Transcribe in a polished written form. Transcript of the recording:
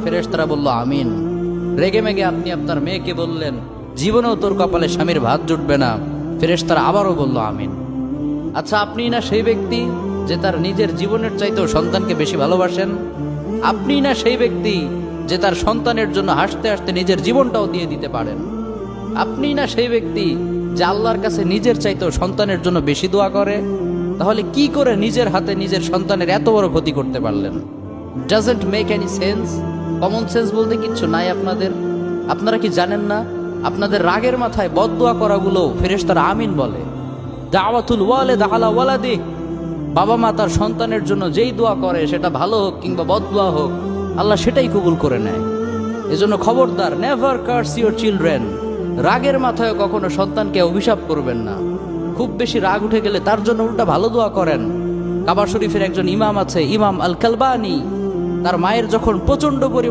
ফেরেশতারা বলল আমিন। রেগে মেগে আপনি আপনার মেয়েকে বললেন জীবনেও তোর কপালে স্বামীর ভাত জুটবে না, ফেরেশতারা আবারও বলল আমিন। আচ্ছা, আপনি না সেই ব্যক্তি যে তার নিজের জীবনের চাইতেও সন্তানকে বেশি ভালোবাসেন? আপনি না সেই ব্যক্তি যে তার সন্তানের জন্য হাসতে হাসতে নিজের জীবনটাও দিয়ে দিতে পারেন? আপনি না সেই ব্যক্তি যে আল্লাহর কাছে নিজের চাইতেও সন্তানের জন্য বেশি দোয়া করে? তাহলে কি করে নিজের হাতে নিজের সন্তানের এত বড় ক্ষতি করতে পারলেন? Doesn't make any sense. Common sense বলতে কিচ্ছু নাই আপনাদের? আপনারা কি জানেন না আপনাদের রাগের মাথায় বদদোয়া করাগুলো ফেরেশতারা আমিন বলে? দাওয়াতুল ওয়ালিদ আলা ওয়ালাদি, বাবা মা তার সন্তানের জন্য যেই দোয়া করে সেটা ভালো হোক কিংবা বদদোয়া হোক, আল্লাহ সেটাই কবুল করে নেয়। এজন্য খবরদার, নেভার কার্স ইউর চিলড্রেন। রাগের মাথায় কখনো সন্তানকে অভিশাপ করবেন না। খুব বেশি রাগ উঠে গেলে তার জন্য উল্টা ভালো দোয়া করেন। কাবা শরীফের একজন ইমাম আছে, ইমাম আল কালবানি, তার মায়ের যখন প্রচন্ড